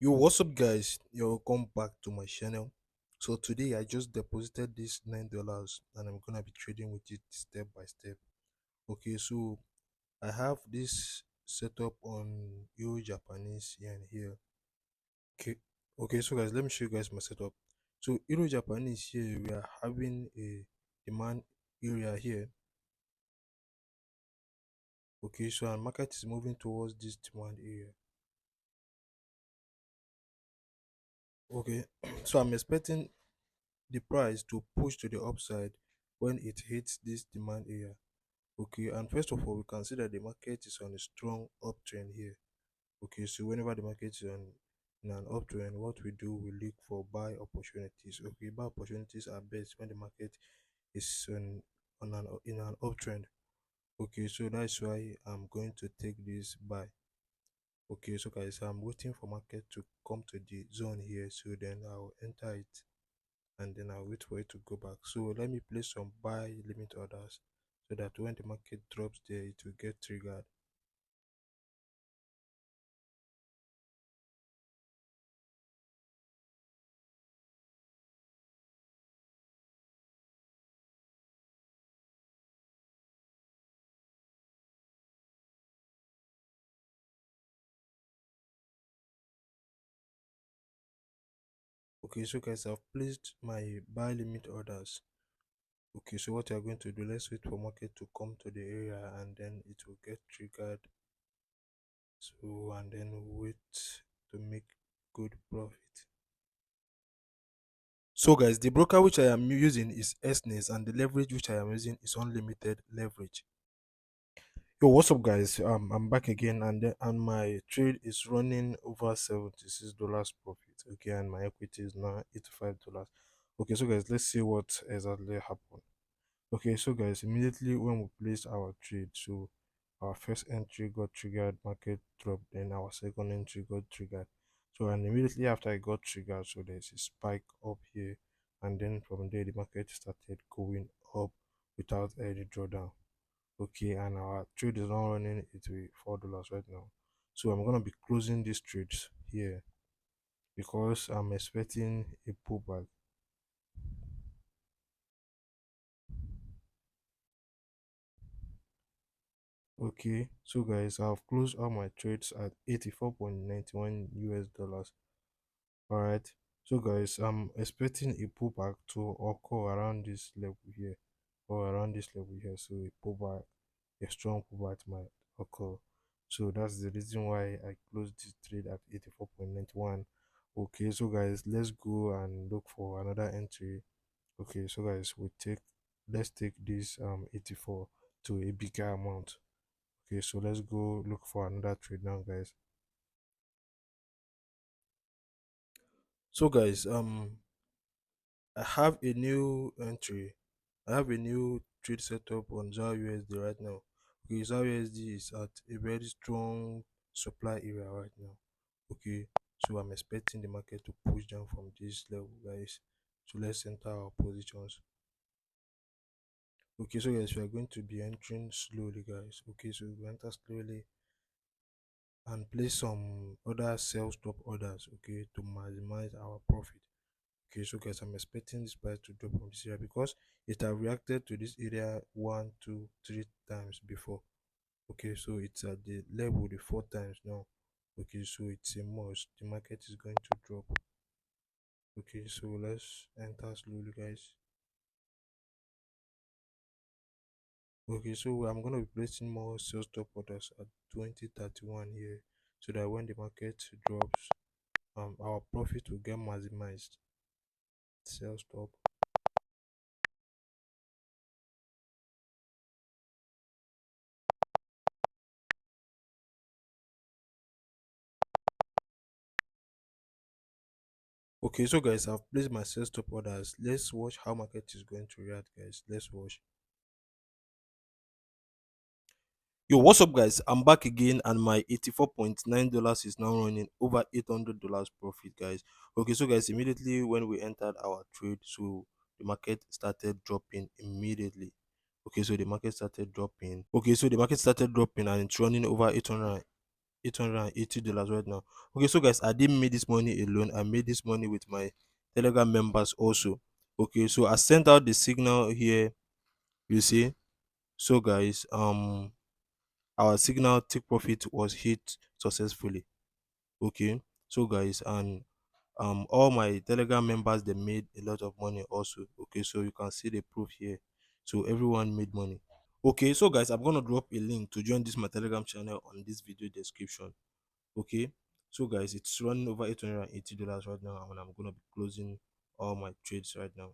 Yo, what's up, guys? Yo, welcome back to my channel. So today I just deposited this $9 and I'm gonna be trading with it step by step. Okay, so I have this setup on Euro Japanese here and here. Okay, okay, so guys, let me show you guys my setup. So Euro Japanese here, we are having a demand area here. Okay, so our market is moving towards this demand area. Okay, so I'm expecting the price to push to the upside when it hits this demand area. Okay, and first of all, we can see that the market is on a strong uptrend here. Okay, so whenever the market is on in an uptrend, what we do, we look for buy opportunities. Okay, buy opportunities are best when the market is on an in an uptrend. Okay, so that's why I'm going to take this buy. Okay, so guys, I'm waiting for market to come to the zone here, so then I'll enter it and then I'll wait for it to go back. So let me place some buy limit orders so that when the market drops there, it will get triggered. Okay, so guys, I've placed my buy limit orders. Okay, so what you're going to do, let's wait for market to come to the area and then it will get triggered. So, and then wait to make good profit. So guys, the broker which I am using is SNES and the leverage which I am using is unlimited leverage. Yo, what's up, guys? I'm back again, and my trade is running over $76 profit. Okay, and my equity is now $85. Okay, so guys, let's see what exactly happened. Okay, so guys, immediately when we placed our trade, so our first entry got triggered, market dropped, then our second entry got triggered. So and immediately after it got triggered, so there's a spike up here, and then from there the market started going up without any drawdown. Okay, and our trade is now running it with $4 right now. So I'm gonna be closing these trades here because I'm expecting a pullback. Okay, so guys, I've closed all my trades at 84.91 US dollars. Alright, so guys, I'm expecting a pullback to occur around this level here or around this level here. So a pullback, a strong pullback might occur. So that's the reason why I closed this trade at 84.91. Okay, so guys, let's go and look for another entry. Okay, so guys, let's take this 84 to a bigger amount. Okay, so let's go look for another trade now, guys. So guys, I have a new entry. I have a new trade setup on XAUUSD right now. Okay, XAUUSD is at a very strong supply area right now. Okay, so I'm expecting the market to push down from this level, guys. So let's enter our positions. Okay, so guys, we are going to be entering slowly, guys. Okay, so we enter slowly and place some other sell stop orders, okay, to maximize our profit. Okay, so guys, I'm expecting this price to drop from this area because it have reacted to this area one, two, three times before. Okay, so it's at the level the four times now. Okay, so it's a must. The market is going to drop. Okay, so let's enter slowly, guys. Okay, so I'm gonna be placing more sell stop orders at 2031 here, so that when the market drops, our profit will get maximized. Sell stop. Okay, so guys, I've placed my sell stop orders. Let's watch how market is going to react, guys. Let's watch. Yo, what's up, guys? I'm back again, and my $84.9 is now running over $800 profit, guys. Okay, so guys, immediately when we entered our trade, so the market started dropping immediately. Okay, so the market started dropping. Okay, so the market started dropping, and it's running over 800. $880 right now. Okay, so guys, I didn't make this money alone. I made this money with my Telegram members also. Okay, so I sent out the signal here. You see, so guys, our signal take profit was hit successfully. Okay, so guys, and all my Telegram members, they made a lot of money also. Okay, so you can see the proof here. So everyone made money. Okay, so guys, I'm gonna drop a link to join this my Telegram channel on this video description. Okay, so guys, it's running over $880 right now, and I'm gonna be closing all my trades right now.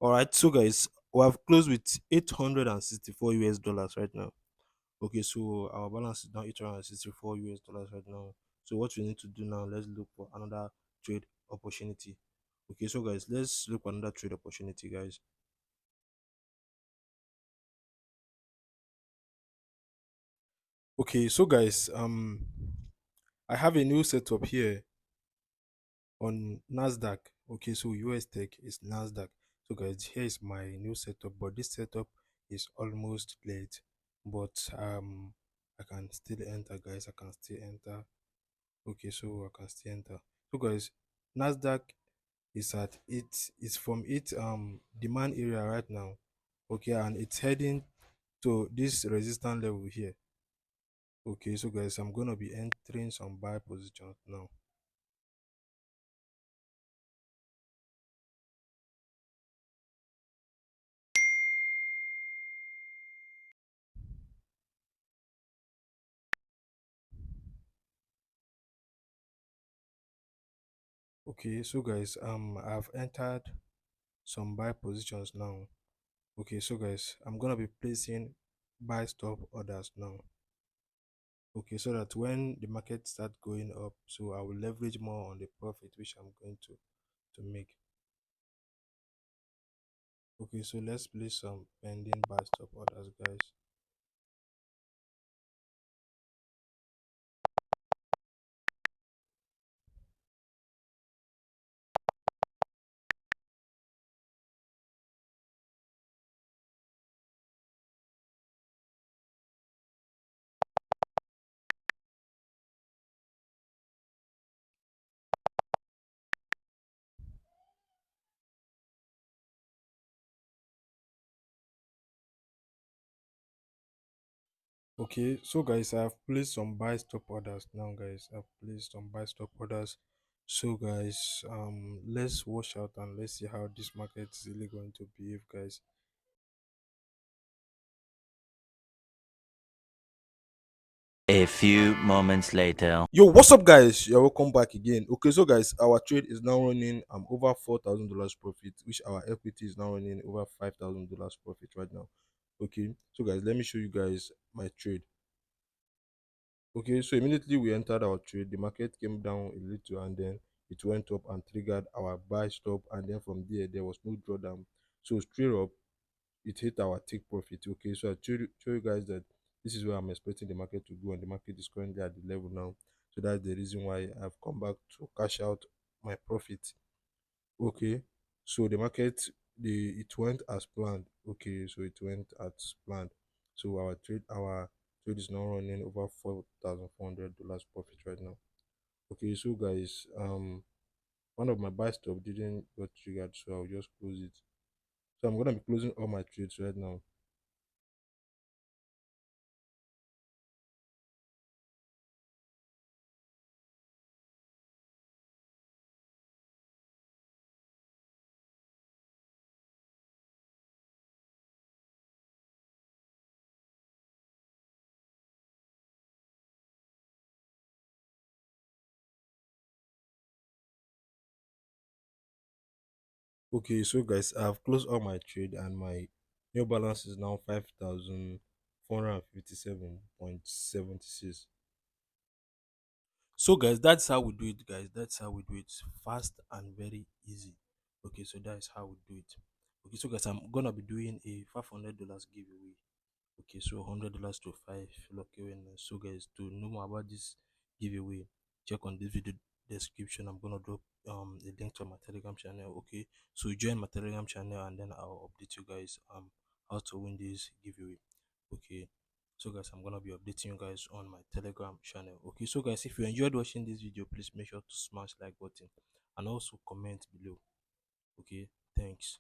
All right, so guys, we have closed with 864 US dollars right now. Okay, so our balance is now 864 US dollars right now. So what we need to do now, let's look for another trade opportunity. Okay, so guys, let's look for another trade opportunity, guys. Okay, so guys, I have a new setup here on Nasdaq. Okay, so US Tech is Nasdaq. So guys, here is my new setup, but this setup is almost late. But I can still enter, guys. I can still enter. Okay, so I can still enter. So guys, Nasdaq is at it's from its demand area right now. Okay, and it's heading to this resistance level here. Okay, so guys, I'm gonna be entering some buy positions now. Okay, so guys, I've entered some buy positions now. Okay, so guys, I'm gonna be placing buy stop orders now. Okay, so that when the market start going up, so I will leverage more on the profit which I'm going to make. Okay, so let's place some pending buy stop orders, guys. Okay, so guys, I've placed some buy stop orders now, guys. I've placed some buy stop orders. So guys, let's watch out and let's see how this market is really going to behave, guys. A few moments later. Yo, what's up, guys? You're welcome back again. Okay, so guys, our trade is now running over $4,000 profit, which our equity is now running over $5,000 profit right now. Okay, so guys, let me show you guys my trade. Okay, so immediately we entered our trade, the market came down a little and then it went up and triggered our buy stop, and then from there was no drawdown. So straight up, it hit our take profit. Okay, so I show you guys that this is where I'm expecting the market to go, and the market is currently at the level now. So that's the reason why I've come back to cash out my profit. Okay, so the market, it went as planned. Okay, so it went as planned. So our trade is now running over $4,400 profit right now. Okay, so guys, one of my buy stop didn't got triggered, so I'll just close it. So I'm gonna be closing all my trades right now. Okay, so guys, I've closed all my trade and my new balance is now 5,457.76. So guys, that's how we do it, guys. That's how we do it. Fast and very easy. Okay, so that's how we do it. Okay, so guys, I'm gonna be doing a $500 giveaway. Okay, so $100 to five lucky winners. So guys, to know more about this giveaway, check on this video description, I'm gonna drop a link to my Telegram channel. Okay, so join my Telegram channel, and then I'll update you guys how to win this giveaway. Okay, so guys, I'm gonna be updating you guys on my Telegram channel. Okay, so guys, if you enjoyed watching this video, please make sure to smash like button and also comment below. Okay, thanks.